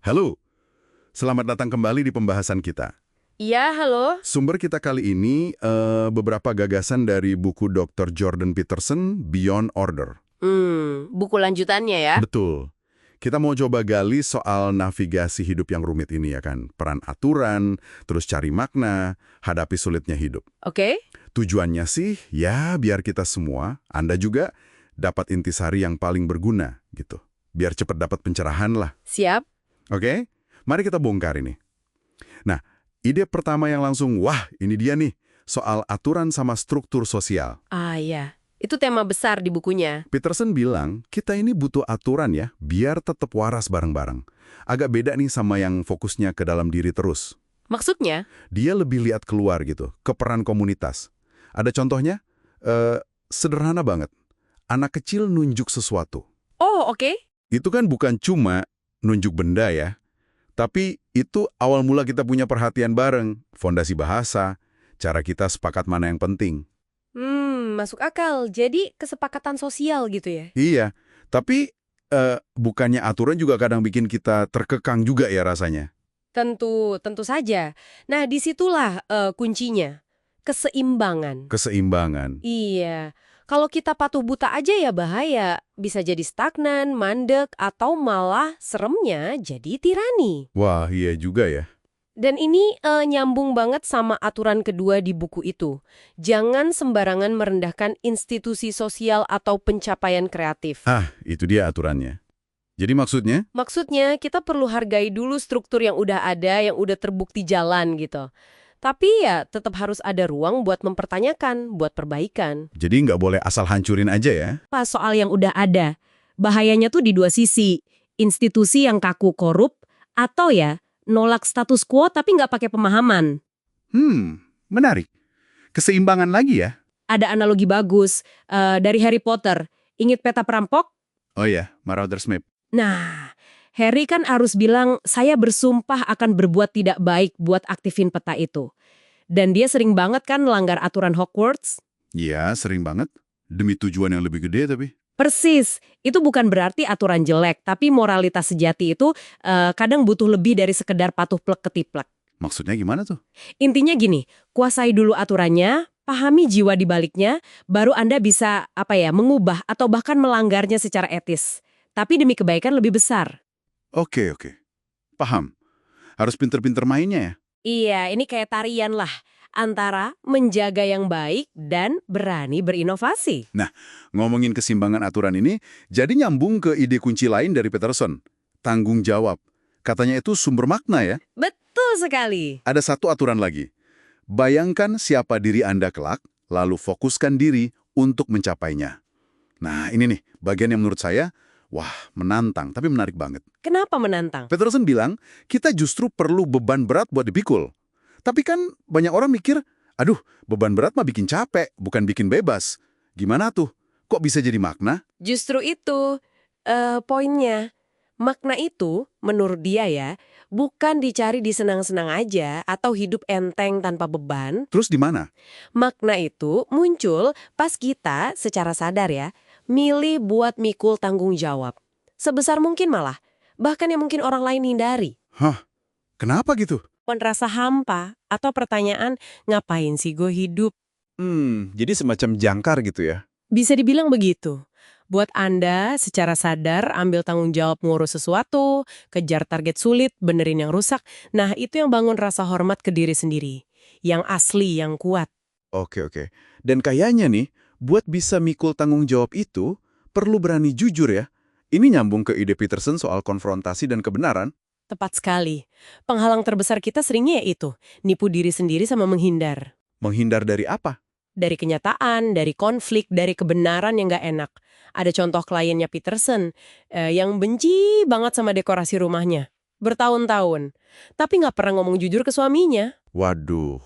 Halo, selamat datang kembali di pembahasan kita. Iya, halo. Sumber kita kali ini beberapa gagasan dari buku Dr. Jordan Peterson, Beyond Order. Buku lanjutannya ya. Betul. Kita mau coba gali soal navigasi hidup yang rumit ini ya kan. Peran aturan, terus cari makna, hadapi sulitnya hidup. Oke? Tujuannya sih, ya biar kita semua, Anda juga, dapat intisari yang paling berguna gitu. Biar cepat dapat pencerahan lah. Siap. Oke? Mari kita bongkar ini. Nah, ide pertama yang langsung, wah ini dia nih, soal aturan sama struktur sosial. Ah, iya. Itu tema besar di bukunya. Peterson bilang, kita ini butuh aturan ya, biar tetap waras bareng-bareng. Agak beda nih sama yang fokusnya ke dalam diri terus. Maksudnya? Dia lebih lihat keluar gitu, ke peran komunitas. Ada contohnya? Sederhana banget. Anak kecil nunjuk sesuatu. Oh, oke. Itu kan bukan cuma nunjuk benda ya, tapi itu awal mula kita punya perhatian bareng, fondasi bahasa, cara kita sepakat mana yang penting. Masuk akal. Jadi kesepakatan sosial gitu ya? Iya, tapi bukannya aturan juga kadang bikin kita terkekang juga ya rasanya. Tentu saja. Nah, disitulah kuncinya. Keseimbangan. Keseimbangan. Iya. Kalau kita patuh buta aja ya bahaya. Bisa jadi stagnan, mandek, atau malah seremnya jadi tirani. Wah, iya juga ya. Dan ini nyambung banget sama aturan kedua di buku itu. Jangan sembarangan merendahkan institusi sosial atau pencapaian kreatif. Ah, itu dia aturannya. Jadi maksudnya? Maksudnya, kita perlu hargai dulu struktur yang udah ada, yang udah terbukti jalan gitu. Tapi ya tetap harus ada ruang buat mempertanyakan, buat perbaikan. Jadi nggak boleh asal hancurin aja ya? Pas soal yang udah ada, bahayanya tuh di dua sisi. Institusi yang kaku korup, atau ya nolak status quo tapi nggak pakai pemahaman. Menarik. Keseimbangan lagi ya? Ada analogi bagus dari Harry Potter. Ingat peta perampok? Oh iya, Marauder's Map. Nah, Harry kan harus bilang, saya bersumpah akan berbuat tidak baik buat aktifin peta itu. Dan dia sering banget kan melanggar aturan Hogwarts. Iya, sering banget. Demi tujuan yang lebih gede tapi. Persis, itu bukan berarti aturan jelek, tapi moralitas sejati itu kadang butuh lebih dari sekedar patuh plek ketiplek. Maksudnya gimana tuh? Intinya gini, kuasai dulu aturannya, pahami jiwa di baliknya, baru Anda bisa mengubah atau bahkan melanggarnya secara etis. Tapi demi kebaikan lebih besar. Oke. Paham. Harus pinter-pinter mainnya ya? Iya, ini kayak tarian lah. Antara menjaga yang baik dan berani berinovasi. Nah, ngomongin keseimbangan aturan ini, jadi nyambung ke ide kunci lain dari Peterson. Tanggung jawab. Katanya itu sumber makna ya? Betul sekali. Ada satu aturan lagi. Bayangkan siapa diri Anda kelak, lalu fokuskan diri untuk mencapainya. Nah, ini nih, bagian yang menurut saya, wah, menantang, tapi menarik banget. Kenapa menantang? Peterson bilang, kita justru perlu beban berat buat dipikul. Tapi kan banyak orang mikir, aduh, beban berat mah bikin capek, bukan bikin bebas. Gimana tuh? Kok bisa jadi makna? Justru itu poinnya. Makna itu, menurut dia ya, bukan dicari di senang-senang aja atau hidup enteng tanpa beban. Terus di mana? Makna itu muncul pas kita secara sadar ya, milih buat mikul tanggung jawab. Sebesar mungkin malah, bahkan yang mungkin orang lain hindari. Hah, kenapa gitu? Rasa hampa atau pertanyaan, ngapain sih gue hidup? Jadi semacam jangkar gitu ya? Bisa dibilang begitu. Buat Anda secara sadar ambil tanggung jawab ngurus sesuatu, kejar target sulit, benerin yang rusak. Nah, itu yang bangun rasa hormat ke diri sendiri. Yang asli, yang kuat. Oke. Dan kayaknya nih, buat bisa mikul tanggung jawab itu, perlu berani jujur ya. Ini nyambung ke ide Peterson soal konfrontasi dan kebenaran. Tepat sekali. Penghalang terbesar kita seringnya yaitu nipu diri sendiri sama menghindar. Menghindar dari apa? Dari kenyataan, dari konflik, dari kebenaran yang nggak enak. Ada contoh kliennya Peterson yang benci banget sama dekorasi rumahnya. Bertahun-tahun. Tapi nggak pernah ngomong jujur ke suaminya. Waduh.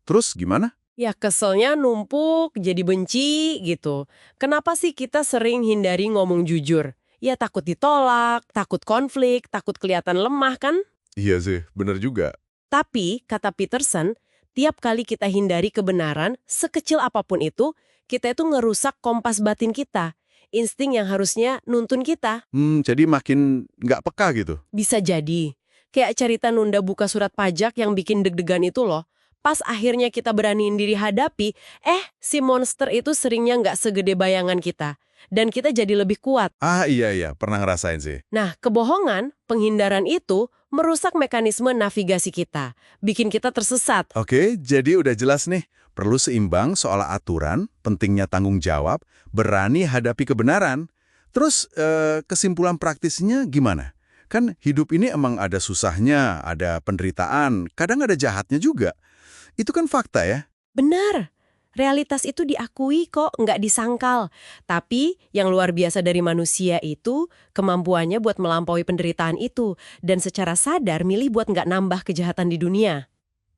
Terus gimana? Ya keselnya numpuk, jadi benci gitu. Kenapa sih kita sering hindari ngomong jujur? Ya takut ditolak, takut konflik, takut kelihatan lemah kan? Iya sih, bener juga. Tapi, kata Peterson, tiap kali kita hindari kebenaran, sekecil apapun itu, kita itu ngerusak kompas batin kita. insting yang harusnya nuntun kita. Jadi makin nggak peka gitu. Bisa jadi. Kayak cerita nunda buka surat pajak yang bikin deg-degan itu loh. Pas akhirnya kita beraniin diri hadapi, si monster itu seringnya nggak segede bayangan kita. Dan kita jadi lebih kuat. Iya, pernah ngerasain sih. Nah, kebohongan, penghindaran itu merusak mekanisme navigasi kita. Bikin kita tersesat. Oke, jadi udah jelas nih. Perlu seimbang soal aturan, pentingnya tanggung jawab, berani hadapi kebenaran. Terus kesimpulan praktisnya gimana? Kan hidup ini emang ada susahnya, ada penderitaan, kadang ada jahatnya juga. Itu kan fakta ya? Benar. Realitas itu diakui kok, nggak disangkal. Tapi yang luar biasa dari manusia itu kemampuannya buat melampaui penderitaan itu dan secara sadar milih buat nggak nambah kejahatan di dunia.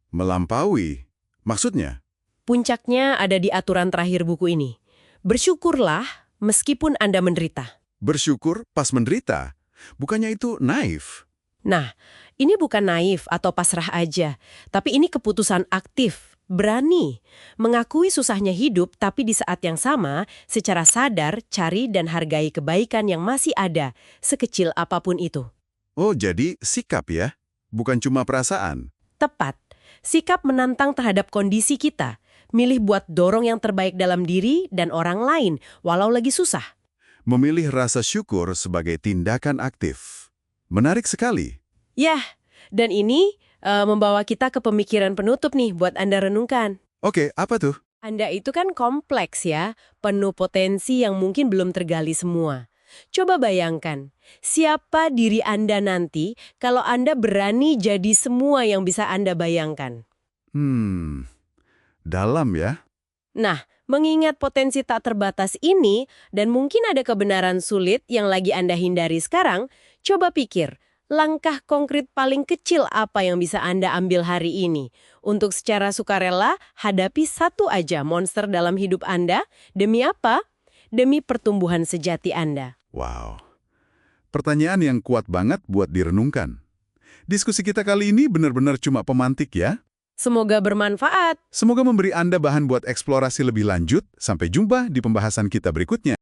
Melampaui? Maksudnya? Puncaknya ada di aturan terakhir buku ini. Bersyukurlah meskipun Anda menderita. Bersyukur pas menderita? Bukannya itu naif? Nah, ini bukan naif atau pasrah aja, tapi ini keputusan aktif. Berani, mengakui susahnya hidup tapi di saat yang sama secara sadar cari dan hargai kebaikan yang masih ada, sekecil apapun itu. Oh, jadi sikap ya? Bukan cuma perasaan? Tepat, sikap menantang terhadap kondisi kita, milih buat dorong yang terbaik dalam diri dan orang lain walau lagi susah. Memilih rasa syukur sebagai tindakan aktif. Menarik sekali. Yah, dan ini membawa kita ke pemikiran penutup nih buat Anda renungkan. Oke, apa tuh? Anda itu kan kompleks ya, penuh potensi yang mungkin belum tergali semua. Coba bayangkan, siapa diri Anda nanti kalau Anda berani jadi semua yang bisa Anda bayangkan? Dalam ya? Nah, mengingat potensi tak terbatas ini, dan mungkin ada kebenaran sulit yang lagi Anda hindari sekarang, coba pikir, langkah konkret paling kecil apa yang bisa Anda ambil hari ini untuk secara sukarela hadapi satu aja monster dalam hidup Anda? Demi apa? Demi pertumbuhan sejati Anda. Wow. Pertanyaan yang kuat banget buat direnungkan. Diskusi kita kali ini benar-benar cuma pemantik ya. Semoga bermanfaat. Semoga memberi Anda bahan buat eksplorasi lebih lanjut. Sampai jumpa di pembahasan kita berikutnya.